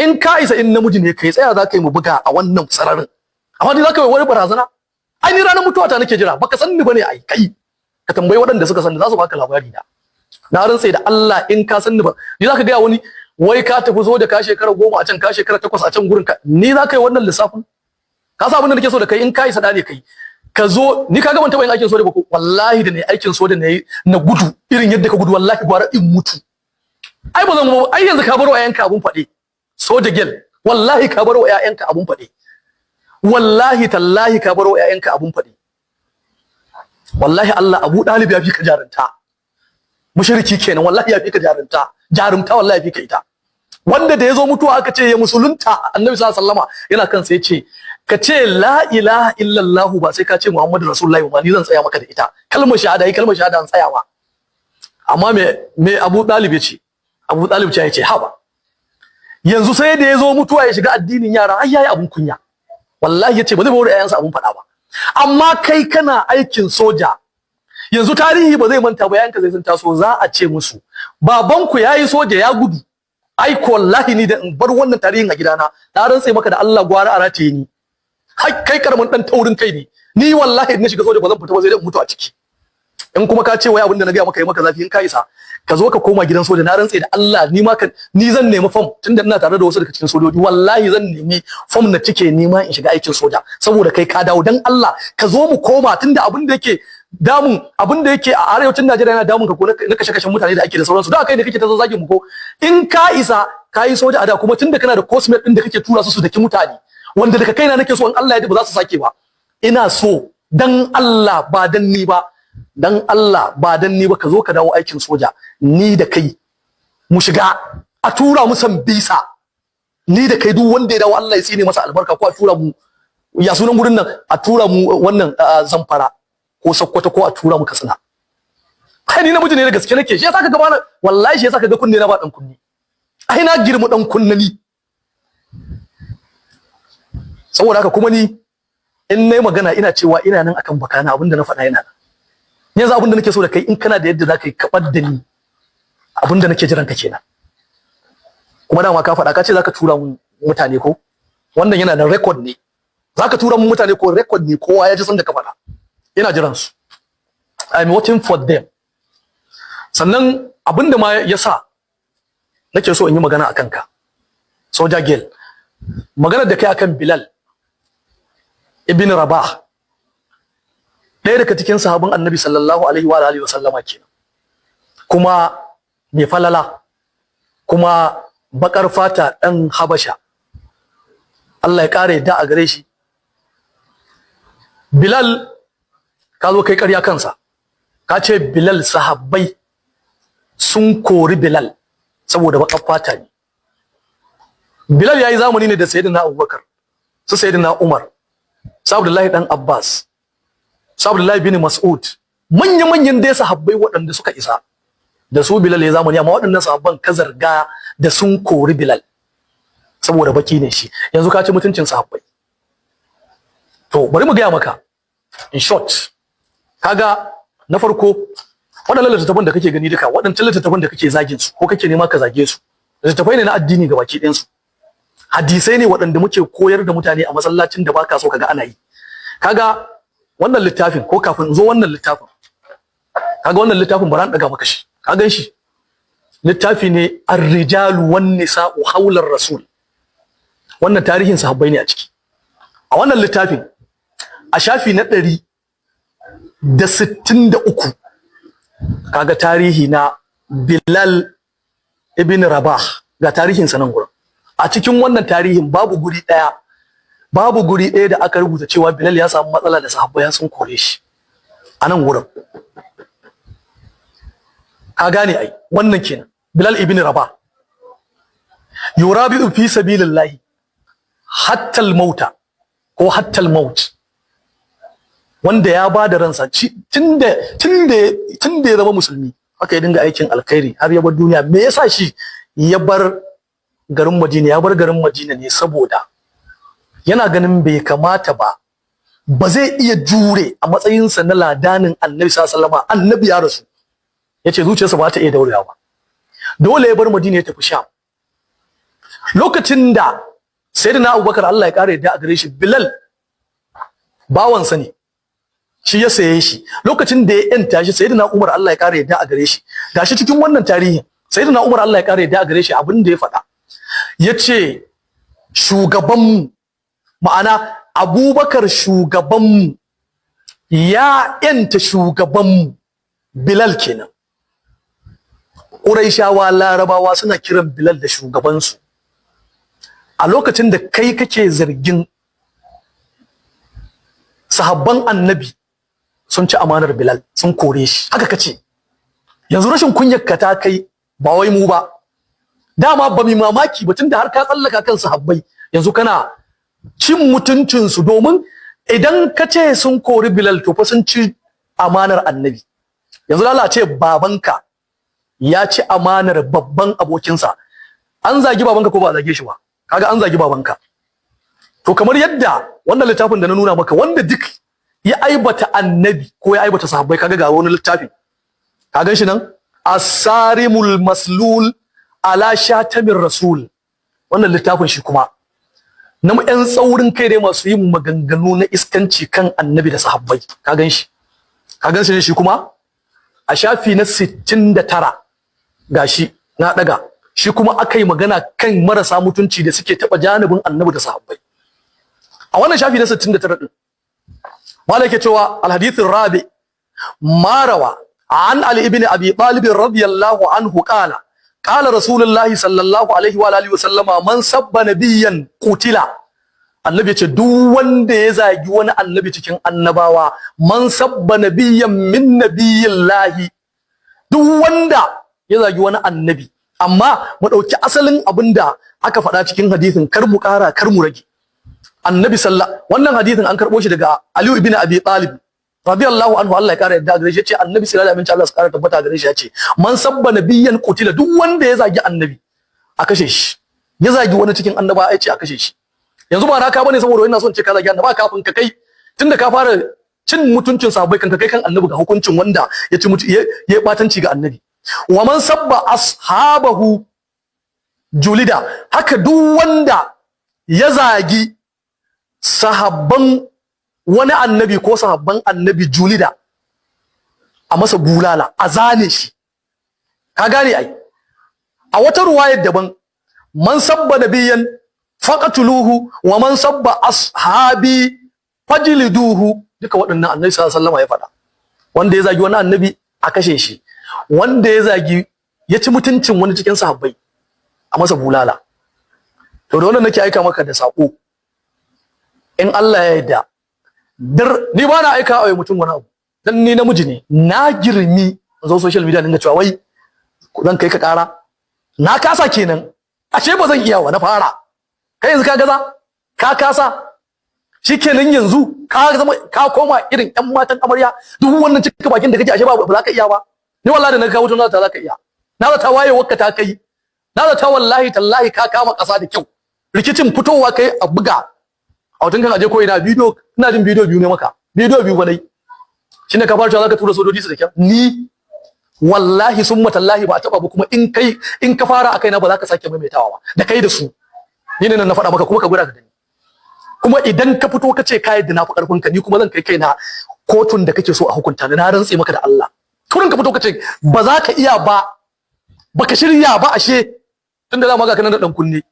in ka isa in namiji ne kai tsaya za ka yi mu buga a wannan sararin amma ni za ka yi wani barazana ai ni ranar mutuwa ta nake jira baka san ni bane ai kai ka tambayi waɗanda suka san ni za su baka labari na rantsa da Allah in ka san ni ba ni za ka ga wani wai ka tafi zo da ka shekara 10 a can ka shekara 8 a can gurin ka ni za ka yi wannan lissafin ka sa abin da nake so da kai in ka isa da ne kai ka zo ni kaga ban taba yin aikin soja ba ko wallahi da ne aikin soja ne na gudu irin yadda ka gudu wallahi gwara in mutu ai ba zan ai yanzu ka baro yayanka abun fade soja gel wallahi ka baro yayanka abun fade wallahi tallahi ka baro yayanka abun fade wallahi Allah Abu Dalib ya fi ka jarunta mushriki kenan wallahi ya fi ka jarumta wallahi ya fi ka ita wanda da yazo mutuwa aka ce ya musulunta annabi sallallahu alaihi wasallama yana kansa yace ka ce la ilaha illallah ba sai ka ce muhammadu rasulullahi ba ni zan tsaya maka da ita kalmar shahada an tsaya ma amma me Abu Dalib yace Abu Dalib ce yace haba yanzu sai da yazo mutuwa ya shiga addinin yara ai yayi abun kunya wallahi yace ba zai bawar yayansa abun fada ba amma kai kana aikin soja yanzu tarihi ba zai manta ba yayanka zai san taso za a ce musu babanku yayi soja ya gudu ai ko wallahi ni da in bar wannan tarihin a gidana na rantsa maka da Allah gwara a rataye ni kai karamin dan taurin kai ne ni wallahi in na shiga soja ba zan fita ba sai dai mutu a ciki in kuma ka ce wai abin da na ga maka yi maka zafi in ka isa ka zo ka koma gidan soja na rantsa da Allah ni zan nemi form tunda ina tare da wasu daga cikin sojoji wallahi zan nemi form na cike nema in shiga aikin soja saboda kai ka dawo dan Allah ka zo mu koma tunda abin da yake a arewacin Najeriya yana damun ka ko na kashe mutane da ake da sauransu da kai da kake ta zo zagin mu ko in ka isa kai soja a da kuma tunda kana da cosmate din da kake tura su daki mutane wanda daga kaina nake so in Allah ya ji ba za su sake ba ina so dan Allah ba dan ni ba ka zo ka dawo aikin soja ni da kai mu shiga a tura mu san bisa ni da kai duk wanda ya dawo Allah ya tsine masa albarka ko a tura mu ya sunan gurin nan a tura mu wannan Zamfara ko Sokoto ko a tura mu Katsina kai ni namiji ne da gaske nake shi yasa ka ga wallahi shi yasa ka ga kunne na ba dan kunni ai na girmu dan kunnani saboda haka kuma ni in nayi magana ina cewa ina nan akan bakana abinda na faɗa ina yanzu abinda nake so da kai in kana da yadda zaka yi kabar da ni abinda nake jiran ka kenan kuma dama ka faɗa ka ce zaka tura mu mutane ko wannan yana da record ne zaka tura mu mutane ko record ne kowa ya ji san da ka faɗa ina jiran su I'm waiting for them sannan abinda ma yasa nake so in yi magana akan ka Soja girl magana da kai akan Bilal ibn Rabah ɗaya daga cikin sahabban Annabi sallallahu alaihi wa alihi wasallama kenan kuma mai falala kuma bakar fata dan Habasha Allah ya kare da a gare shi Bilal ka zo kai ƙarya kansa ka ce Bilal sahabbai sun kori Bilal saboda bakar fata ne Bilal yayi zamani ne da Sayyidina Abubakar su Sayyidina Umar su Abdullahi dan Abbas su Abdullahi bin Mas'ud manyan dai sahabbai waɗanda suka isa da su Bilal ya zamani amma waɗannan sahabban ka zarga da sun kori Bilal saboda baki ne shi yanzu ka ci mutuncin sahabbai to bari mu gaya maka in short kaga na farko waɗannan littattafan da kake gani duka waɗancan littattafan da kake zagin su ko kake nema ka zage su littattafai ne na addini gabaki ɗayan su hadisai ne waɗanda muke koyar da mutane a masallacin da baka so kaga ana yi kaga wannan littafin ko kafin zo wannan littafin kaga wannan littafin bara an daga maka shi ka gan shi littafi ne ar-rijalu wan nisa'u hawlar rasul wannan tarihin sahabbai ne a ciki a wannan littafin a shafi na 163 kaga tarihi na Bilal ibn Rabah ga tarihin sa nan gurin a cikin wannan tarihin babu guri daya da aka rubuta cewa Bilal ya samu matsala da sahabbai sun kore shi a nan gurin ka gane ai wannan kenan Bilal ibn Rabah yurabi'u fi sabilillahi hatta al-mauta ko hatta al-maut wanda ya bada ransa tunda ya zama musulmi haka ya dinga aikin alkhairi har ya bar duniya me yasa shi ya bar garin Madina ne saboda yana ganin bai kamata ba zai iya jure a matsayinsa na ladanin Annabi sallallahu alaihi wasallam Annabi ya rasu yace zuciyarsa ba ta iya daurewa ba dole ya bar Madina ya tafi Sham lokacin da sayyidina Abubakar Allah ya kare da a gare shi, Bilal bawansa ne, shi ya saye shi. Lokacin da ya yanta shi sayyidina Umar Allah ya kare da a gare shi, gashi cikin wannan tarihin sayyidina Umar Allah ya kare da a gare shi abin da ya faɗa, yace shugabanmu, ma'ana Abubakar shugabanmu ya yanta shugabanmu Bilal kenan. Quraishawa Larabawa suna kiran Bilal da shugabansu. A lokacin da kai kake zargin sahabban annabi sun ci amanar Bilal, sun kore shi, haka kace. Yanzu rashin kunyar ka ta kai, ba wai mu ba. Dama ba mu mamaki ba, tunda har ka tsallaka kan sahabbai, yanzu kana cin mutuncinsu, domin idan ka ce sun kori Bilal to fa sun ci amanar annabi. Yanzu lalace babanka ya ci amanar babban abokinsa. An zagi babanka ko ba zage shi ba? Kaga an zagi babanka. To kamar yadda wannan littafin da na nuna maka, wanda duk ya aibata annabi ko ya aibata sahabbai, kaga ga wani littafi, ka gan shi nan, As-Sarimul Maslul ala Shatamir Rasul. Wannan littafin shi kuma na mu ƴan tsaurin kai dai masu yin maganganu na iskanci kan annabi da sahabbai, ka gan shi. Ka gan shi ne shi kuma a shafi na 69 gashi na daga, shi kuma akai magana kan marasa mutunci da suke taba janibin annabi da sahabbai. A wannan shafi na 69 din malaka cewa al-hadith ar-rabi marawa an Ali ibn Abi Talib radiyallahu anhu qala qala rasulullahi sallallahu alaihi wa alihi wa sallama man sabba nabiyyan qutila. Annabi yace duk wanda ya zagi wani annabi cikin annabawa, man sabba nabiyyan min nabiyillahi, duk wanda ya zagi wani annabi. Amma mu dauki asalin abinda aka faɗa cikin hadisin, kar mu ƙara kar mu rage. Annabi wannan hadisin an karɓo shi daga Ali ibn Abi Talib radiyallahu anhu, Allah ya kara yadda gare shi, yace annabi sallallahu alaihi wasallam Allah ya kara tabbata gare shi, yace man sabba nabiyyan qutila, duk wanda ya zagi annabi a kashe shi. Ya zagi wani cikin annaba yace a kashe shi. Yanzu ba na ka bane saboda ina son ce ka zagi annaba, kafin ka kai, tunda ka fara cin mutuncin sahabbai, kan ka kai kan annabi ga hukuncin wanda ya ci ya batanci ga annabi. Wa man sabba ashabahu julida, haka duk wanda ya zagi sahabban wani annabi ko sahabban annabi julida, a masa bulala, a zane shi. Ka gane ai. A wata ruwayar daban, man sabba nabiyyan faqatuluhu wa man sabba ashabi fajliduhu, duka waɗannan annabi sallallahu alaihi wasallam ya faɗa. Wanda ya zagi wani annabi a kashe shi, wanda ya zagi ya ci mutuncin wani cikin sahabbai a masa bulala. To da wannan nake aika maka da sako, in Allah ya yarda, ni ba na aika a mutum wani abu, dan ni namiji ne, na girmi zo social media dinga cewa wai zan kai ka ƙara, na kasa kenan, ashe ba zan iya wa, na fara. Kai yanzu ka gaza, ka kasa, shikenan yanzu ka koma irin ƴan matan amarya, duk wannan cikin bakin da kake ashe ba za ka iya ba. Ni wallahi da na kawo tun za ka iya, na ta waye wakka ta kai, na ta wallahi tallahi ka kama ƙasa da kyau. Rikicin fitowa kai a buga a watan kan aje ko ina bidiyo, ina jin bidiyo biyu ne maka, bidiyo biyu ba dai, shine ka fara cewa zaka tura sojoji su da kyau. Ni wallahi summa tallahi ba a taba ba, kuma in ka fara akai na ba za ka sake maimaitawa ba, da kai da su. Ni ne nan na faɗa maka, kuma ka gwada ka gani. Kuma idan ka fito ka ce ka yadda na fi karfin ka, ni kuma zan kai kaina kotun da kake so a hukunta ni, na rantse maka da Allah. Kurin ka fito ka ce ba za ka iya ba, baka shirya ba ashe, tunda za mu ga kana da dan kunne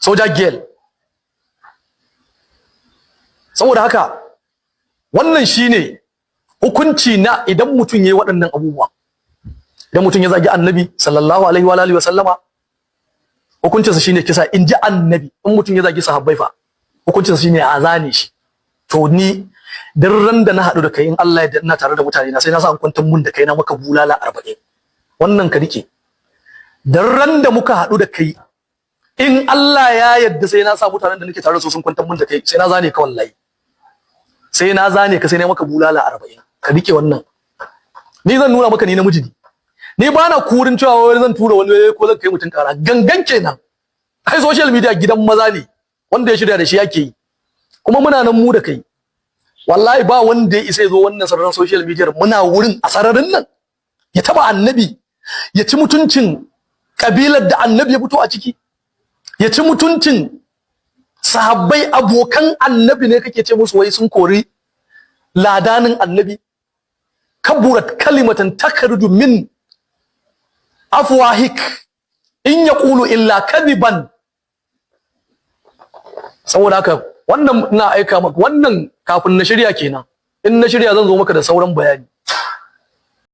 soja girl. Saboda haka wannan shine hukunci na idan mutum yayi waɗannan abubuwa. Idan mutum ya zagi annabi sallallahu alaihi wa alihi wa sallama, hukuncinsa shine kisa, in ji annabi. In mutum ya zagi sahabbai fa, hukuncinsa shine a zane shi. To ni dan ran da na haɗu da kai, in Allah ya yarda ina tare da mutane na, sai na sa an kwantar mun da kai na maka bulala 40. Wannan ka rike. Dan ran da muka haɗu da kai, in Allah ya yarda sai na sa mutanen da nake tare da su sun kwantar mun da kai, sai na zane ka wallahi. Sai na zane ka, sai na maka bulala 40. Ka rike wannan. Ni zan nuna maka ni namiji ne. Ni ba na kurin cewa wai zan tura wani ko zan kai mutun kara, gangan kenan. Ai social media gidan maza ne, wanda ya shirya da shi yake yi. Kuma muna nan mu da kai. Wallahi ba wanda ya isa ya zo wannan sararin social media, muna wurin a sararin nan ya taba annabi, ya ci mutuncin kabilar da annabi ya fito a ciki. ya ci mutuncin sahabbai abokan annabi ne kake ce musu wai sun kori ladanin annabi. kaburat kalimatan takardu min afwahik in yaqulu illa kadiban. Saboda haka wannan na aika maka wannan kafin na shirya kenan, in na shirya zan zo maka da sauran bayani.